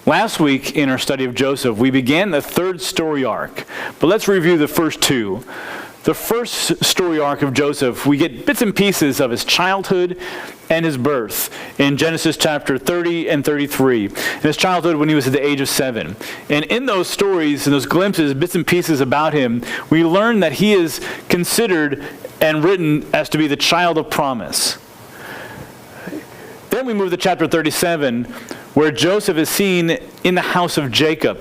Last week in our study of Joseph, we began the third story arc, but let's review the first two. The first story arc of Joseph, we get bits and pieces of his childhood and his birth in Genesis chapter 30 and 33. In his childhood when he was at the age of 7. And in those stories and those glimpses, bits and pieces about him, we learn that he is considered and written as to be the child of promise. Then we move to chapter 37, where Joseph is seen in the house of Jacob,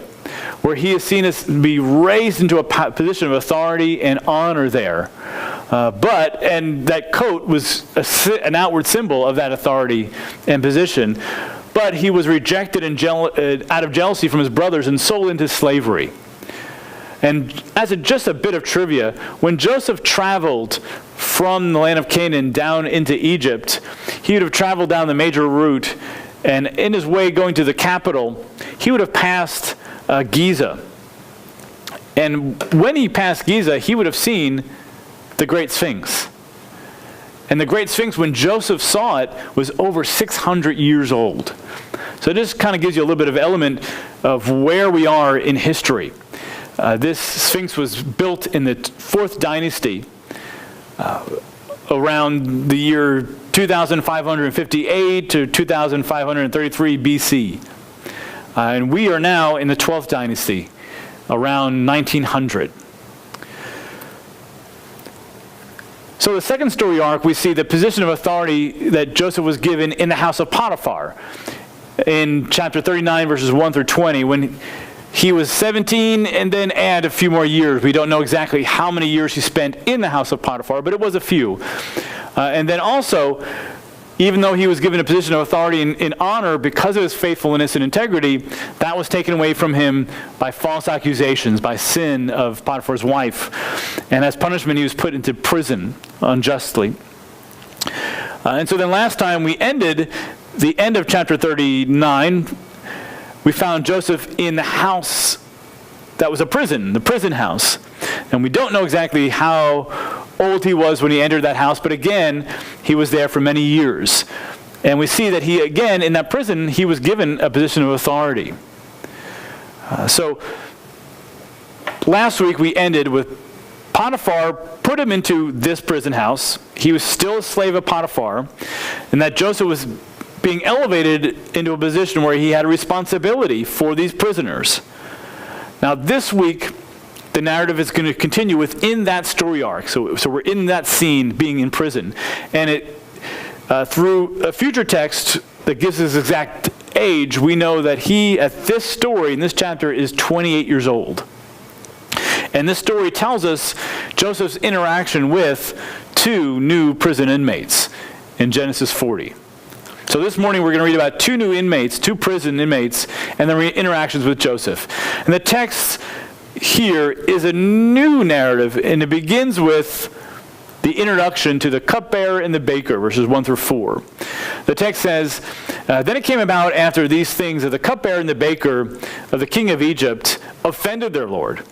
where he is seen as be raised into a position of authority and honor there. And that coat was an outward symbol of that authority and position. But he was rejected out of jealousy from his brothers and sold into slavery. And as just a bit of trivia, when Joseph traveled from the land of Canaan down into Egypt, he would have traveled down the major route, and in his way going to the capital, he would have passed Giza. And when he passed Giza, he would have seen the Great Sphinx. And the Great Sphinx, when Joseph saw it, was over 600 years old. So it just kind of gives you a little bit of element of where we are in history. This Sphinx was built in the 4th dynasty around the year 2558 to 2533 BC. And we are now in the 12th dynasty, around 1900. So the second story arc, we see the position of authority that Joseph was given in the house of Potiphar. In chapter 39, verses 1 through 20, when he was 17 and then add a few more years. We don't know exactly how many years he spent in the house of Potiphar, but it was a few. And then also, even though he was given a position of authority in honor because of his faithfulness and integrity, that was taken away from him by false accusations, by sin of Potiphar's wife. And as punishment, he was put into prison unjustly. And so then last time we ended the end of chapter 39, we found Joseph in the house that was a prison, the prison house. And we don't know exactly how old he was when he entered that house, but again, he was there for many years. And we see that he, again, in that prison, he was given a position of authority. So last week we ended with Potiphar put him into this prison house. He was still a slave of Potiphar, and that Joseph was being elevated into a position where he had a responsibility for these prisoners. Now this week, the narrative is going to continue within that story arc. So we're in that scene, being in prison. And it through a future text that gives his exact age, we know that he, at this story, in this chapter, is 28 years old. And this story tells us Joseph's interaction with 2 new prison inmates in Genesis 40. So this morning we're going to read about 2 new inmates, 2 prison inmates, and their interactions with Joseph. And the text here is a new narrative, and it begins with the introduction to the cupbearer and the baker, verses 1 through 4. The text says, Then it came about after these things that the cupbearer and the baker of the king of Egypt offended their lord,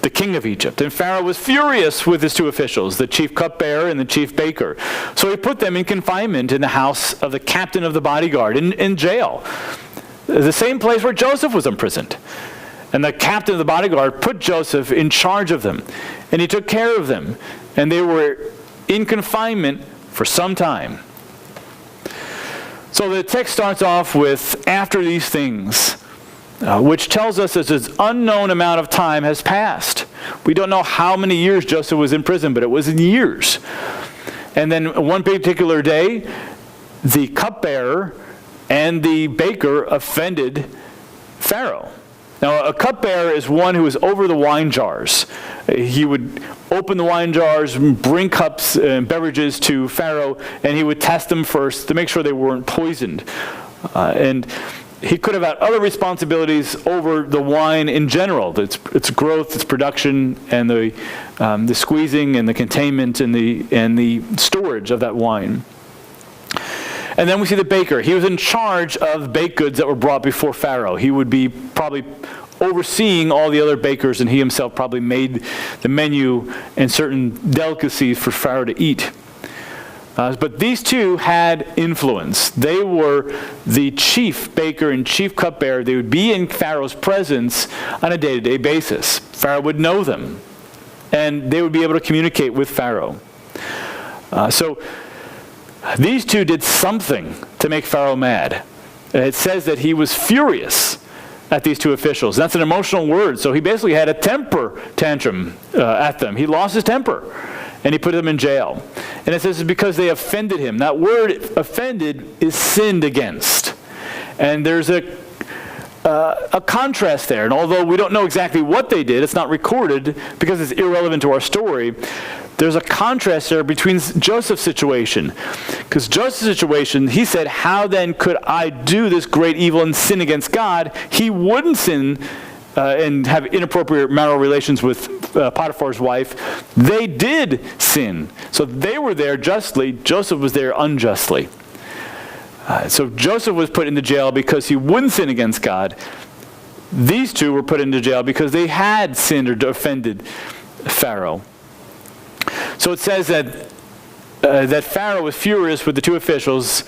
the king of Egypt. And Pharaoh was furious with his 2 officials, the chief cupbearer and the chief baker. So he put them in confinement in the house of the captain of the bodyguard, in jail, the same place where Joseph was imprisoned. And the captain of the bodyguard put Joseph in charge of them, and he took care of them. And they were in confinement for some time. So the text starts off with, after these things, which tells us that this unknown amount of time has passed. We don't know how many years Joseph was in prison, but it was in years. And then one particular day, the cupbearer and the baker offended Pharaoh. Now, a cupbearer is one who is over the wine jars. He would open the wine jars, bring cups and beverages to Pharaoh, and he would test them first to make sure they weren't poisoned. And he could have had other responsibilities over the wine in general, its growth, its production, and the squeezing and the containment and the storage of that wine. And then we see the baker. He was in charge of baked goods that were brought before Pharaoh. He would be probably overseeing all the other bakers, and he himself probably made the menu and certain delicacies for Pharaoh to eat. But these two had influence. They were the chief baker and chief cupbearer. They would be in Pharaoh's presence on a day-to-day basis. Pharaoh would know them, and they would be able to communicate with Pharaoh. So these two did something to make Pharaoh mad. It says that he was furious at these two officials. That's an emotional word, so he basically had a temper tantrum at them. He lost his temper, and he put them in jail. And it says it's because they offended him. That word offended is sinned against. And there's a contrast there. And although we don't know exactly what they did, it's not recorded because it's irrelevant to our story, there's a contrast there between Joseph's situation. Because Joseph's situation, he said, how then could I do this great evil and sin against God? He wouldn't sin and have inappropriate marital relations with Potiphar's wife. They did sin. So they were there justly. Joseph was there unjustly. So Joseph was put into jail because he wouldn't sin against God. These two were put into jail because they had sinned or offended Pharaoh. So it says that Pharaoh was furious with the two officials,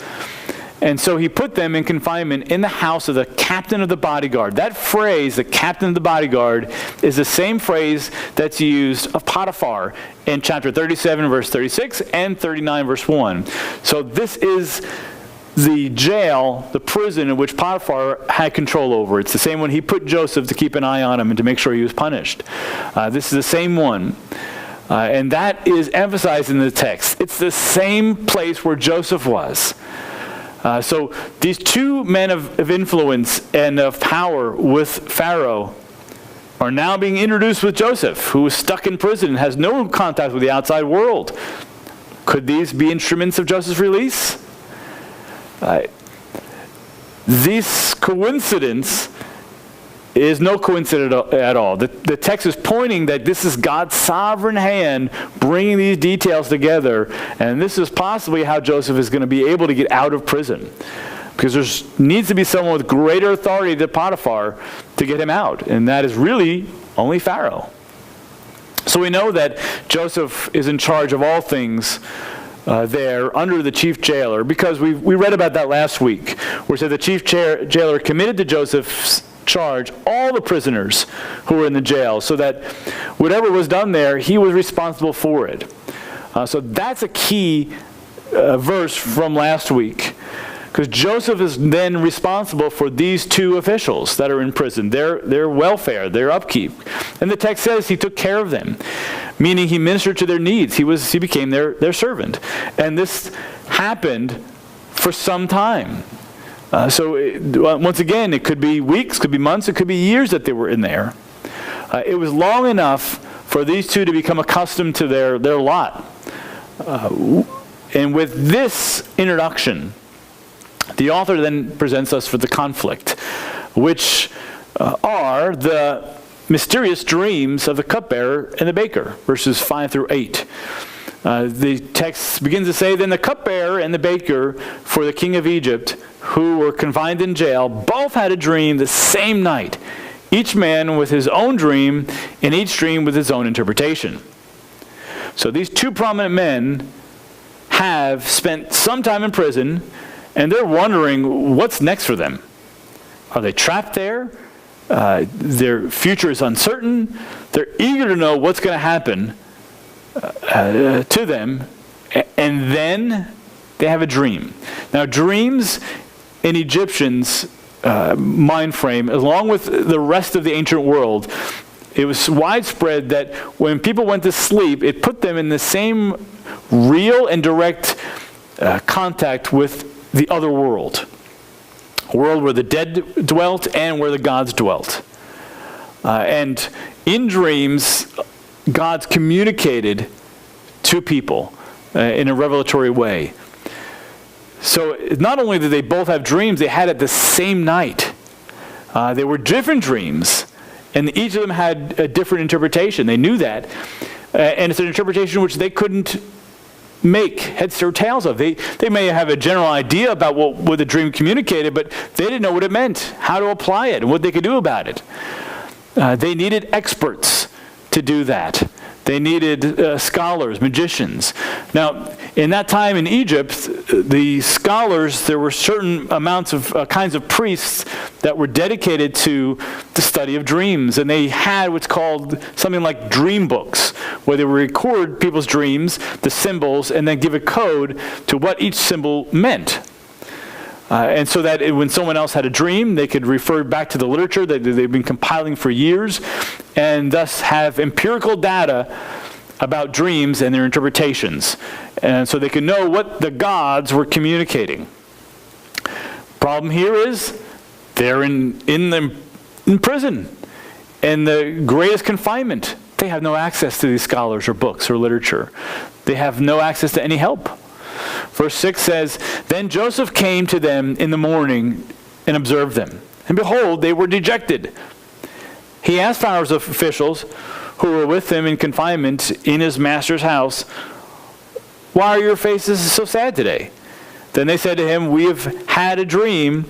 and so he put them in confinement in the house of the captain of the bodyguard. That phrase, the captain of the bodyguard, is the same phrase that's used of Potiphar in chapter 37, verse 36, and 39, verse 1. So this is the jail, the prison in which Potiphar had control over. It's the same one he put Joseph to keep an eye on him and to make sure he was punished. This is the same one. And that is emphasized in the text. It's the same place where Joseph was. So these two men of influence and of power with Pharaoh are now being introduced with Joseph, who is stuck in prison and has no contact with the outside world. Could these be instruments of Joseph's release? This coincidence is no coincidence at all. The text is pointing that this is God's sovereign hand bringing these details together, and this is possibly how Joseph is going to be able to get out of prison. Because there needs to be someone with greater authority than Potiphar to get him out, and that is really only Pharaoh. So we know that Joseph is in charge of all things there under the chief jailer, because we read about that last week, where it said the chief jailer committed to Joseph's charge all the prisoners who were in the jail, so that whatever was done there, he was responsible for it. So that's a key verse from last week, because Joseph is then responsible for these two officials that are in prison, their welfare, their upkeep. And the text says he took care of them, meaning he ministered to their needs. He became their servant. And this happened for some time. Once again, it could be weeks, could be months, it could be years that they were in there. It was long enough for these two to become accustomed to their lot. And with this introduction, the author then presents us with the conflict, which are the mysterious dreams of the cupbearer and the baker, verses 5 through 8. The text begins to say, then the cupbearer and the baker for the king of Egypt, who were confined in jail, both had a dream the same night, each man with his own dream, and each dream with his own interpretation. So these two prominent men have spent some time in prison, and they're wondering what's next for them. Are they trapped there? Their future is uncertain. They're eager to know what's going to happen to them, and then they have a dream. Now, dreams in Egyptians' mind frame, along with the rest of the ancient world, it was widespread that when people went to sleep, it put them in the same real and direct contact with the other world, a world where the dead dwelt and where the gods dwelt. And in dreams, God's communicated to people in a revelatory way. So not only did they both have dreams, they had it the same night. They were different dreams, and each of them had a different interpretation. They knew that. And it's an interpretation which they couldn't make heads or tails of. They may have a general idea about what the dream communicated, but they didn't know what it meant, how to apply it, and what they could do about it. They needed experts to do that. They needed scholars, magicians, Now, in that time in Egypt, the scholars, there were certain amounts of kinds of priests that were dedicated to the study of dreams. And they had what's called something like dream books, where they would record people's dreams, the symbols, and then give a code to what each symbol meant. And so that when someone else had a dream, they could refer back to the literature that they've been compiling for years, and thus have empirical data about dreams and their interpretations. And so they could know what the gods were communicating. Problem here is they're in prison, in the greatest confinement. They have no access to these scholars or books or literature. They have no access to any help. Verse 6 says, "Then Joseph came to them in the morning and observed them. And behold, they were dejected. He asked Pharaoh's officials who were with him in confinement in his master's house, 'Why are your faces so sad today?' Then they said to him, 'We have had a dream,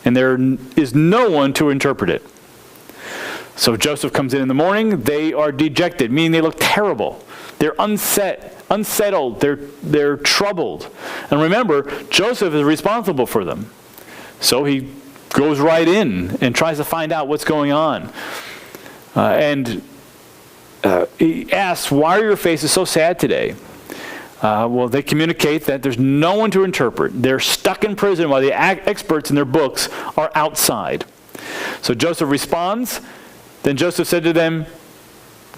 and there is no one to interpret it.' So Joseph comes in the morning. They are dejected, meaning they look terrible. They're unsettled. They're troubled. And remember, Joseph is responsible for them. So he goes right in and tries to find out what's going on. He asks, 'Why are your faces so sad today?' Well, they communicate that there's no one to interpret. They're stuck in prison while the experts in their books are outside. So Joseph responds. Then Joseph said to them,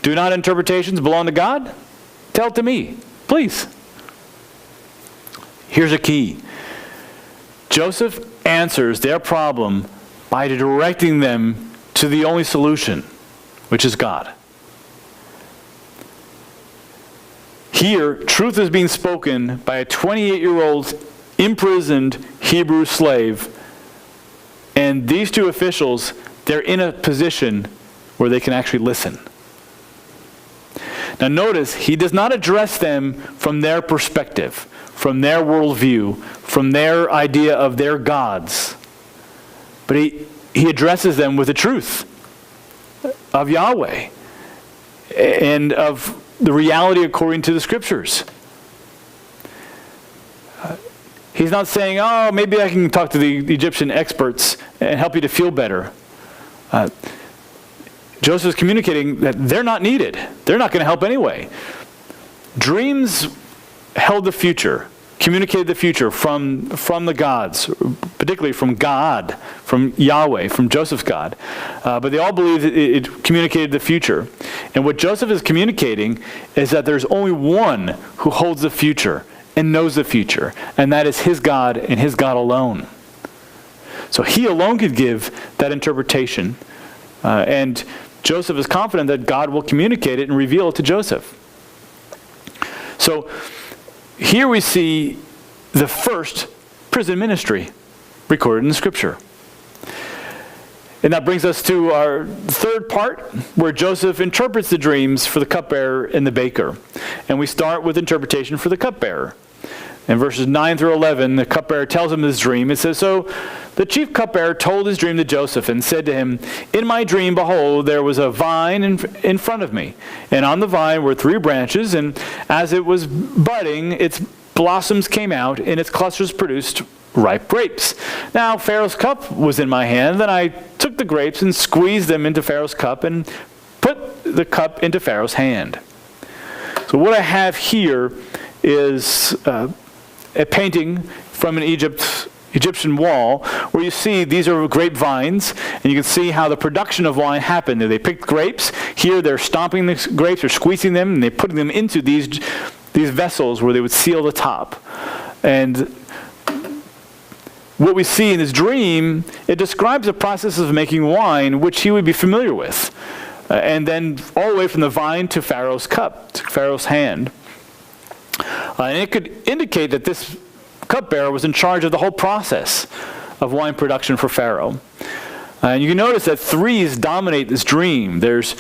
'Do not interpretations belong to God? Tell it to me, please.'" Here's a key. Joseph answers their problem by directing them to the only solution, which is God. Here, truth is being spoken by a 28-year-old imprisoned Hebrew slave, and these two officials, they're in a position where they can actually listen. Now notice, he does not address them from their perspective, from their worldview, from their idea of their gods, but he addresses them with the truth of Yahweh and of the reality according to the Scriptures. He's not saying, "Oh, maybe I can talk to the Egyptian experts and help you to feel better." Joseph is communicating that they're not needed. They're not going to help anyway. Dreams held the future, communicated the future from the gods, particularly from God, from Yahweh, from Joseph's God. But they all believed it communicated the future. And what Joseph is communicating is that there's only one who holds the future and knows the future, and that is his God and his God alone. So he alone could give that interpretation. And Joseph is confident that God will communicate it and reveal it to Joseph. So here we see the first prison ministry recorded in the Scripture. And that brings us to our third part, where Joseph interprets the dreams for the cupbearer and the baker. And we start with interpretation for the cupbearer. In verses 9 through 11, the cupbearer tells him his dream. It says, "So the chief cupbearer told his dream to Joseph and said to him, 'In my dream, behold, there was a vine in front of me. And on the vine were 3 branches, and as it was budding, its blossoms came out, and its clusters produced ripe grapes. Now Pharaoh's cup was in my hand. Then I took the grapes and squeezed them into Pharaoh's cup and put the cup into Pharaoh's hand.'" So what I have here is a painting from an Egyptian wall, where you see these are grapevines, and you can see how the production of wine happened. They picked grapes. Here they're stomping the grapes or squeezing them, and they're putting them into these vessels where they would seal the top. And what we see in his dream, it describes the process of making wine, which he would be familiar with. And then all the way from the vine to Pharaoh's cup, to Pharaoh's hand. And it could indicate that this cupbearer was in charge of the whole process of wine production for Pharaoh. And you can notice that 3s dominate this dream. There's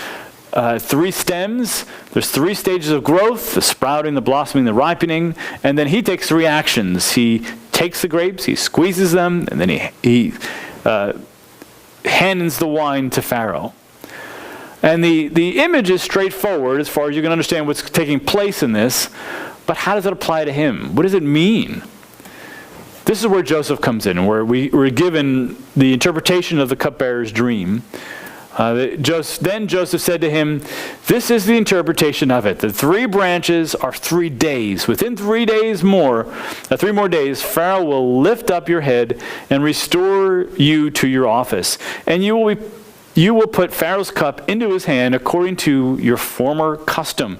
3 stems, there's 3 stages of growth: the sprouting, the blossoming, the ripening, and then he takes 3 actions. He takes the grapes, he squeezes them, and then he hands the wine to Pharaoh. And the image is straightforward as far as you can understand what's taking place in this. But how does it apply to him? What does it mean? This is where Joseph comes in, where we're given the interpretation of the cupbearer's dream. Then Joseph said to him, "This is the interpretation of it. The 3 branches are 3 days. Within 3 days more, 3 more days, Pharaoh will lift up your head and restore you to your office. And you will put Pharaoh's cup into his hand according to your former custom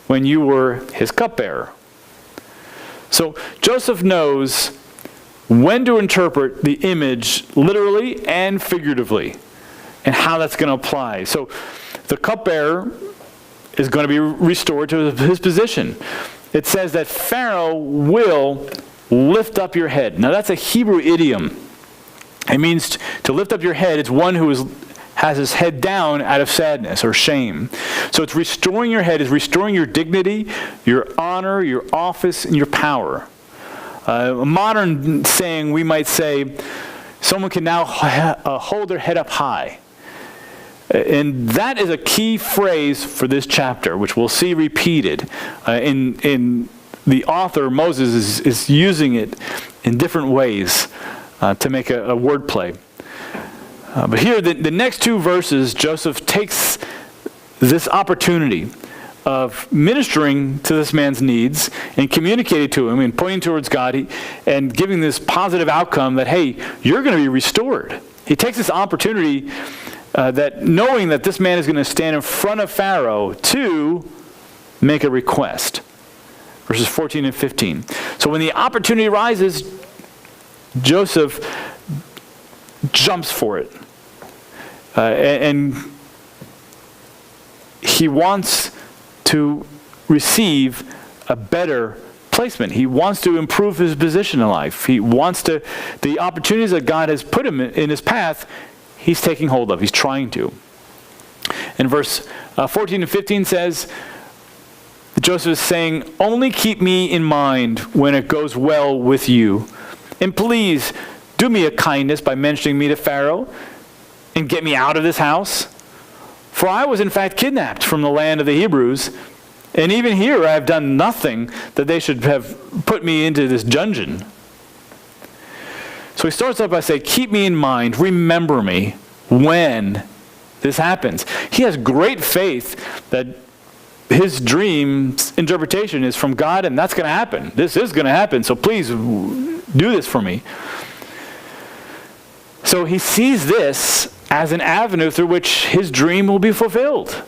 when you were his cupbearer." So Joseph knows when to interpret the image literally and figuratively, and how that's going to apply. So the cupbearer is going to be restored to his position. It says that Pharaoh will lift up your head. Now that's a Hebrew idiom. It means to lift up your head. It's one who has his head down out of sadness or shame. So it's restoring your head, is restoring your dignity, your honor, your office, and your power. A modern saying, we might say, someone can now hold their head up high. And that is a key phrase for this chapter, which we'll see repeated. In the author, Moses, is using it in different ways to make a wordplay. But here, the next 2 verses, Joseph takes this opportunity of ministering to this man's needs and communicating to him and pointing towards God and giving this positive outcome that, hey, you're going to be restored. He takes this opportunity that knowing that this man is going to stand in front of Pharaoh to make a request. Verses 14 and 15. So when the opportunity arises, Joseph jumps for it. And he wants to receive a better placement. He wants to improve his position in life. He wants to, the opportunities that God has put him in his path, he's taking hold of. He's trying to. And verse 14 and 15 says, Joseph is saying, "Only keep me in mind when it goes well with you. And please do me a kindness by mentioning me to Pharaoh and get me out of this house. For I was in fact kidnapped from the land of the Hebrews, and even here I have done nothing that they should have put me into this dungeon." So he starts off by saying, keep me in mind, remember me when this happens. He has great faith that his dream's interpretation is from God, and that's going to happen. This is going to happen, so please do this for me. So he sees this as an avenue through which his dream will be fulfilled.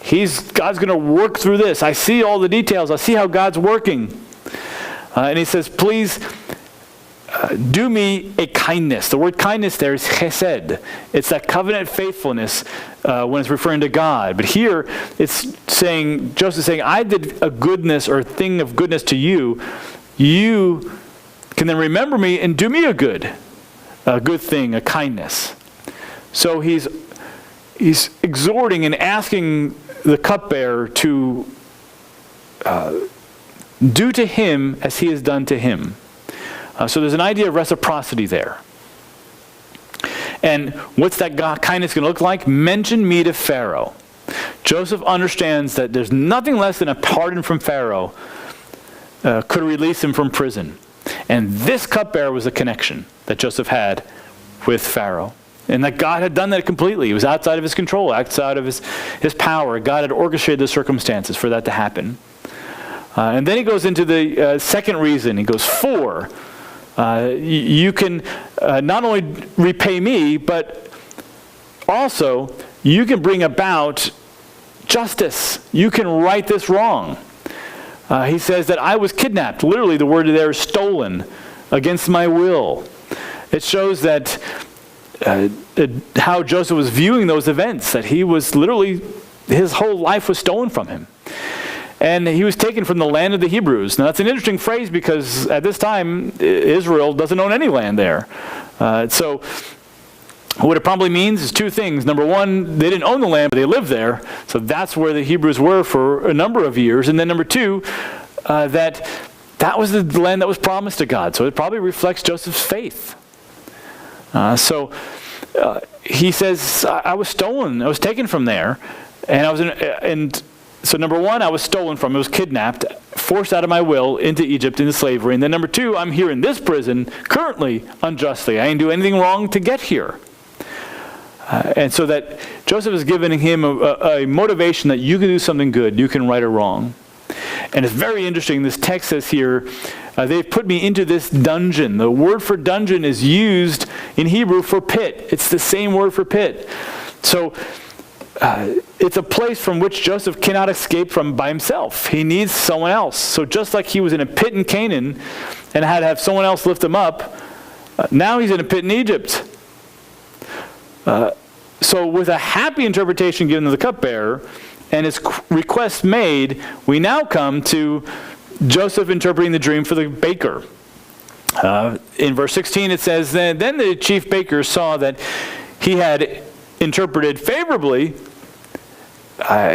God's going to work through this. I see all the details. I see how God's working. And he says, please do me a kindness. The word kindness there is chesed. It's that covenant faithfulness when it's referring to God. But here it's saying, Joseph's saying, I did a goodness or a thing of goodness to you. You can then remember me and do me a good thing, a kindness. So he's exhorting and asking the cupbearer to do to him as he has done to him. So there's an idea of reciprocity there. And what's that kindness going to look like? Mention me to Pharaoh. Joseph understands that there's nothing less than a pardon from Pharaoh could release him from prison. And this cupbearer was a connection that Joseph had with Pharaoh. And that God had done that completely. It was outside of his control, outside of his power. God had orchestrated the circumstances for that to happen. And then he goes into the second reason. He goes, you can not only repay me, but also you can bring about justice. You can right this wrong. He says that I was kidnapped. Literally, the word there is stolen against my will. It shows that how Joseph was viewing those events, that he was literally, his whole life was stolen from him. And he was taken from the land of the Hebrews. Now that's an interesting phrase because at this time, Israel doesn't own any land there. So what it probably means is 2 things. Number one, they didn't own the land, but they lived there. So that's where the Hebrews were for a number of years. And then number 2, that was the land that was promised to God. So it probably reflects Joseph's faith. He says, I was stolen. I was taken from there. And so number one, I was stolen from. I was kidnapped forced out of my will into Egypt, into slavery. And then number two, I'm here in this prison, currently unjustly. I didn't do anything wrong to get here. And so that Joseph is giving him a motivation that you can do something good, you can right or wrong. And it's very interesting, this text says here, they've put me into this dungeon. The word for dungeon is used in Hebrew for pit. It's the same word for pit. So it's a place from which Joseph cannot escape from by himself. He needs someone else. So just like he was in a pit in Canaan and had to have someone else lift him up, now he's in a pit in Egypt. So with a happy interpretation given to the cupbearer and his request made, we now come to Joseph interpreting the dream for the baker. In verse 16 it says, Then the chief baker saw that he had interpreted favorably.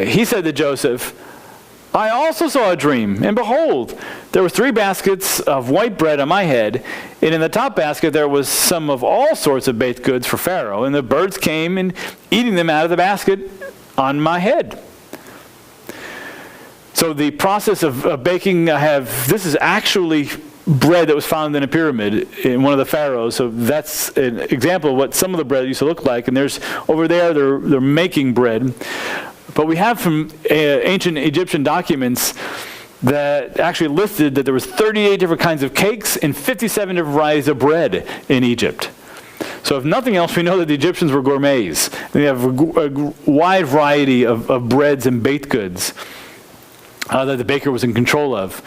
He said to Joseph, I also saw a dream, and behold, there were 3 baskets of white bread on my head, and in the top basket there was some of all sorts of baked goods for Pharaoh, and the birds came and eating them out of the basket on my head. So the process of baking, this is actually bread that was found in a pyramid in one of the pharaohs. So that's an example of what some of the bread used to look like. And there's over there, they're making bread. But we have from ancient Egyptian documents that actually listed that there was 38 different kinds of cakes and 57 different varieties of bread in Egypt. So if nothing else, we know that the Egyptians were gourmets. They have a wide variety of breads and baked goods that the baker was in control of.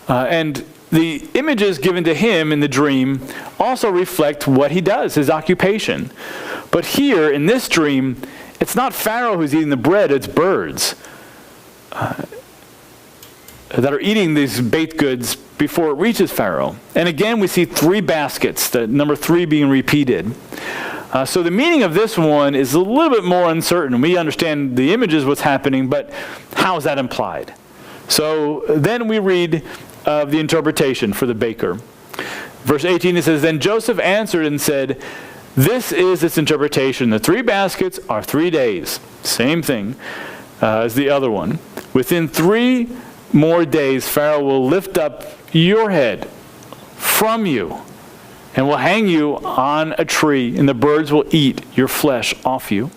And the images given to him in the dream also reflect what he does, his occupation. But here, in this dream, it's not Pharaoh who's eating the bread, it's birds that are eating these baked goods before it reaches Pharaoh. And again, we see 3 baskets, the number 3 being repeated. So the meaning of this one is a little bit more uncertain. We understand the images, what's happening, but how is that implied? So then we read of the interpretation for the baker. Verse 18, it says, Then Joseph answered and said, This is its interpretation. The 3 baskets are 3 days. Same thing as the other one. Within 3 more days, Pharaoh will lift up your head from you and will hang you on a tree, and the birds will eat your flesh off you.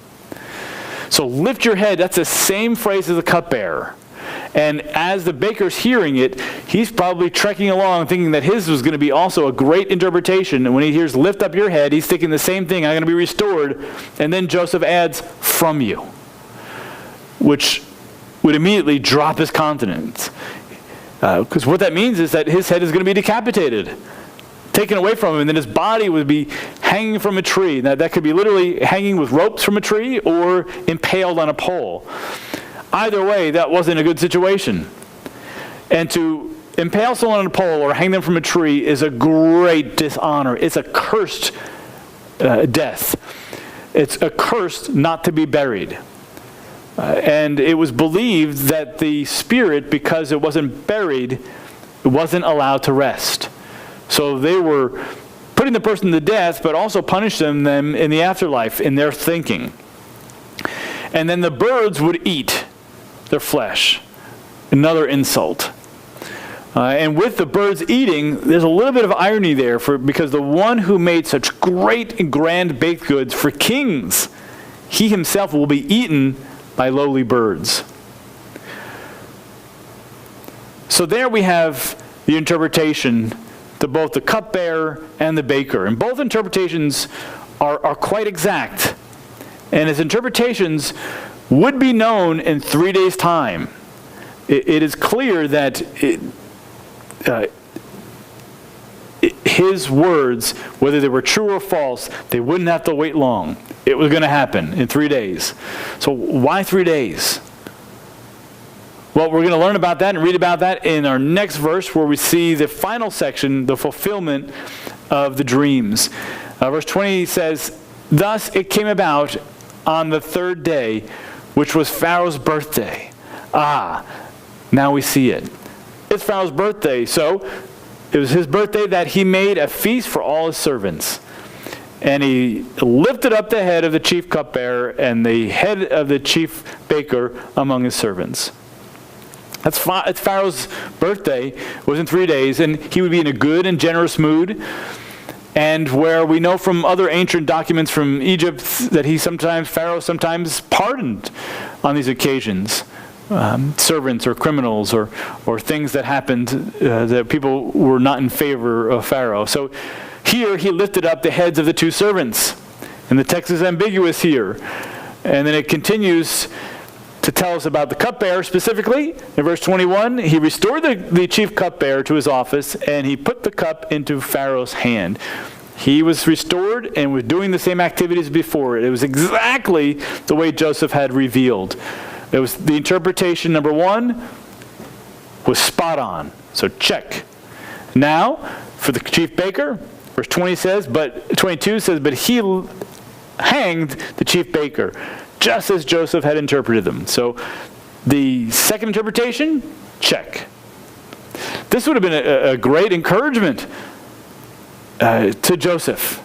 So lift your head, that's the same phrase as the cupbearer. And as the baker's hearing it, he's probably trekking along thinking that his was going to be also a great interpretation. And when he hears lift up your head, he's thinking the same thing, I'm going to be restored. And then Joseph adds, from you, which would immediately drop his countenance. Because what that means is that his head is going to be decapitated, taken away from him, and then his body would be hanging from a tree. Now that could be literally hanging with ropes from a tree or impaled on a pole. Either way, that wasn't a good situation. And to impale someone on a pole or hang them from a tree is a great dishonor. It's a cursed death. It's a curse not to be buried. And it was believed that the spirit, because it wasn't buried, it wasn't allowed to rest. So they were putting the person to death, but also punishing them in the afterlife in their thinking. And then the birds would eat their flesh. Another insult. And with the birds eating, there's a little bit of irony there, because the one who made such great and grand baked goods for kings, he himself will be eaten by lowly birds. So there we have the interpretation to both the cupbearer and the baker. And both interpretations are quite exact. And his interpretations would be known in 3 days' time. It is clear that his words, whether they were true or false, they wouldn't have to wait long. It was going to happen in 3 days. So why 3 days? Well, we're going to learn about that and read about that in our next verse, where we see the final section, the fulfillment of the dreams. Verse 20 says, Thus it came about on the 3rd day, which was Pharaoh's birthday. Now we see it. It's Pharaoh's birthday, so it was his birthday that he made a feast for all his servants. And he lifted up the head of the chief cupbearer and the head of the chief baker among his servants. It's Pharaoh's birthday was in 3 days, and he would be in a good and generous mood. And where we know from other ancient documents from Egypt that Pharaoh sometimes pardoned on these occasions. Servants or criminals or things that happened that people were not in favor of Pharaoh. So here he lifted up the heads of the 2 servants. And the text is ambiguous here. And then it continues to tell us about the cupbearer specifically. In verse 21, he restored the chief cupbearer to his office, and he put the cup into Pharaoh's hand. He was restored and was doing the same activities before. It was exactly the way Joseph had revealed. It was the interpretation, number 1, was spot on. So check. Now, for the chief baker, verse 22 says, but he hanged the chief baker, just as Joseph had interpreted them. So the second interpretation, check. This would have been a great encouragement to Joseph.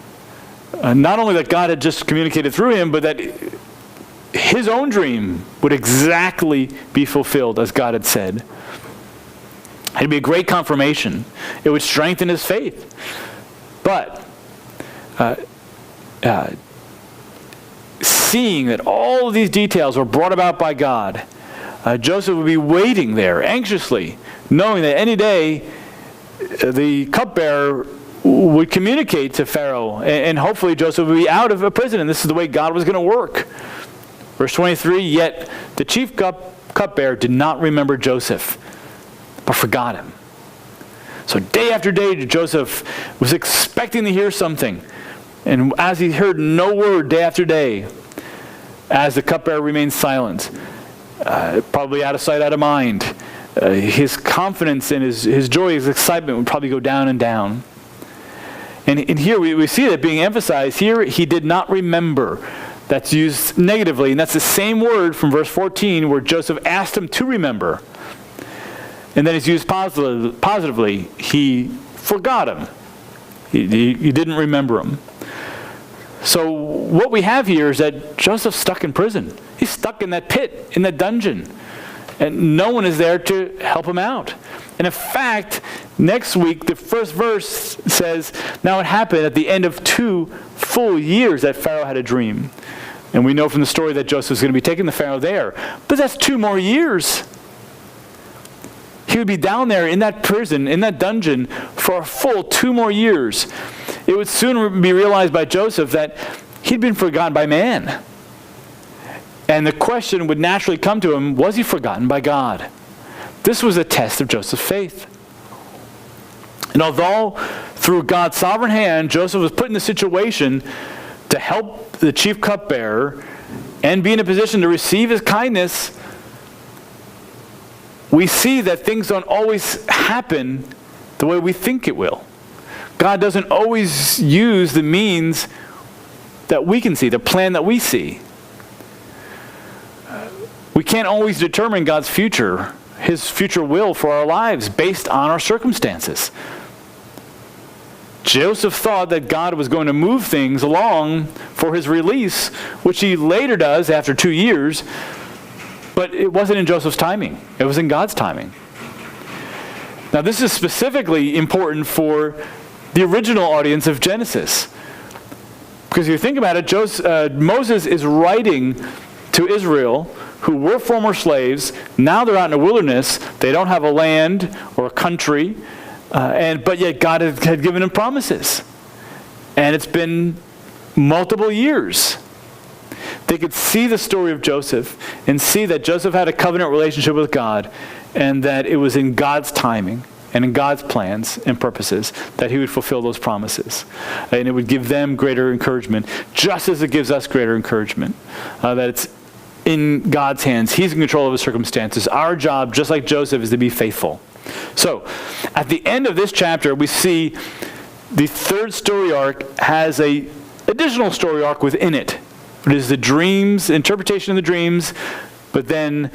Not only that God had just communicated through him, but that his own dream would exactly be fulfilled as God had said. It'd be a great confirmation. It would strengthen his faith. But seeing that all of these details were brought about by God, Joseph would be waiting there anxiously, knowing that any day the cupbearer would communicate to Pharaoh, and hopefully Joseph would be out of a prison, and this is the way God was going to work. Verse 23, yet the chief cupbearer did not remember Joseph, but forgot him. So day after day, Joseph was expecting to hear something. And as he heard no word day after day, as the cupbearer remained silent, probably out of sight, out of mind, his confidence and his joy, his excitement would probably go down and down. And here we see that being emphasized. Here, he did not remember. That's used negatively, and that's the same word from verse 14 where Joseph asked him to remember. And then it's used positively. He forgot him. He didn't remember him. So what we have here is that Joseph's stuck in prison. He's stuck in that pit, in that dungeon. And no one is there to help him out. And in fact, next week, the first verse says, now it happened at the end of 2 full years that Pharaoh had a dream. And we know from the story that Joseph's going to be taking the Pharaoh there. But that's 2 more years. He would be down there in that prison, in that dungeon, for a full 2 more years. It would soon be realized by Joseph that he'd been forgotten by man. And the question would naturally come to him, was he forgotten by God? This was a test of Joseph's faith. And although through God's sovereign hand, Joseph was put in the situation to help the chief cupbearer and be in a position to receive his kindness, we see that things don't always happen the way we think it will. God doesn't always use the means that we can see, the plan that we see. We can't always determine God's future, his future will for our lives based on our circumstances. Joseph thought that God was going to move things along for his release, which he later does after 2 years, but it wasn't in Joseph's timing. It was in God's timing. Now, this is specifically important for the original audience of Genesis. Because if you think about it, Moses is writing to Israel, who were former slaves. Now they're out in the wilderness. They don't have a land or a country, but yet God had given them promises. And it's been multiple years. They could see the story of Joseph and see that Joseph had a covenant relationship with God, and that it was in God's timing and in God's plans and purposes that he would fulfill those promises. And it would give them greater encouragement, just as it gives us greater encouragement, that it's in God's hands. He's in control of his circumstances. Our job, just like Joseph, is to be faithful. So, at the end of this chapter, we see the third story arc has an additional story arc within it. It is the dreams, interpretation of the dreams, but then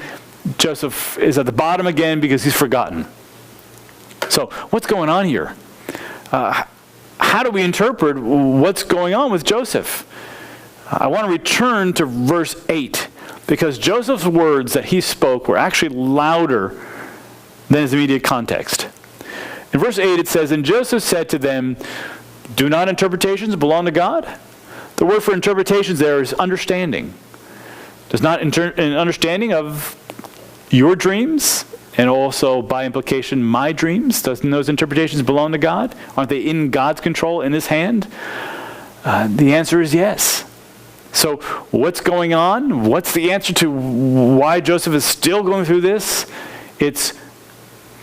Joseph is at the bottom again because he's forgotten. So, what's going on here? How do we interpret what's going on with Joseph? I want to return to verse 8, because Joseph's words that he spoke were actually louder than his immediate context. In verse 8 it says, "And Joseph said to them, 'Do not interpretations belong to God?'" The word for interpretations there is understanding. Does not an understanding of your dreams, and also by implication my dreams, doesn't those interpretations belong to God? Aren't they in God's control, in his hand? The answer is yes. So what's going on? What's the answer to why Joseph is still going through this? It's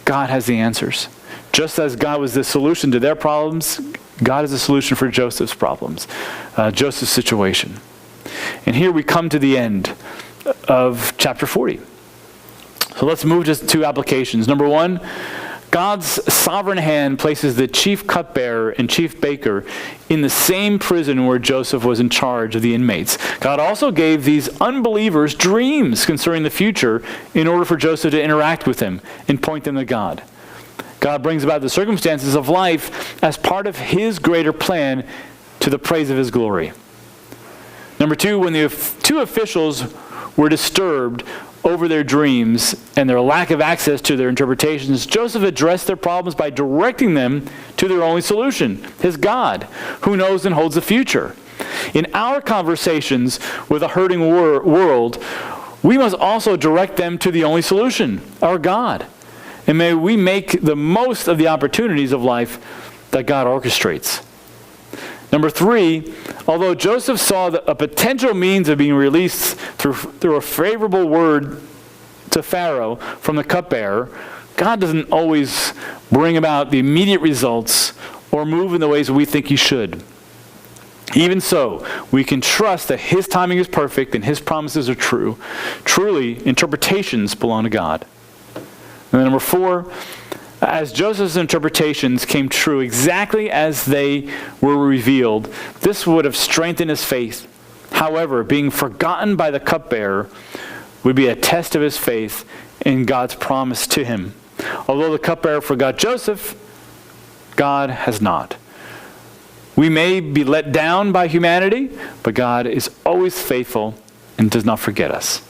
God has the answers. Just as God was the solution to their problems, God is the solution for Joseph's problems, Joseph's situation. And here we come to the end of chapter 40. So let's move to two applications. Number one, God's sovereign hand places the chief cupbearer and chief baker in the same prison where Joseph was in charge of the inmates. God also gave these unbelievers dreams concerning the future in order for Joseph to interact with them and point them to God. God brings about the circumstances of life as part of his greater plan to the praise of his glory. Number two, when the two officials were disturbed over their dreams and their lack of access to their interpretations, Joseph addressed their problems by directing them to their only solution, his God, who knows and holds the future. In our conversations with a hurting world, we must also direct them to the only solution, our God. And may we make the most of the opportunities of life that God orchestrates. Number three, although Joseph saw a potential means of being released through a favorable word to Pharaoh from the cupbearer, God doesn't always bring about the immediate results or move in the ways we think he should. Even so, we can trust that his timing is perfect and his promises are true. Truly, interpretations belong to God. And then number four, as Joseph's interpretations came true exactly as they were revealed, this would have strengthened his faith. However, being forgotten by the cupbearer would be a test of his faith in God's promise to him. Although the cupbearer forgot Joseph, God has not. We may be let down by humanity, but God is always faithful and does not forget us.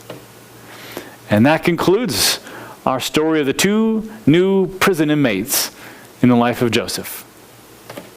And that concludes our story of the two new prison inmates in the life of Joseph.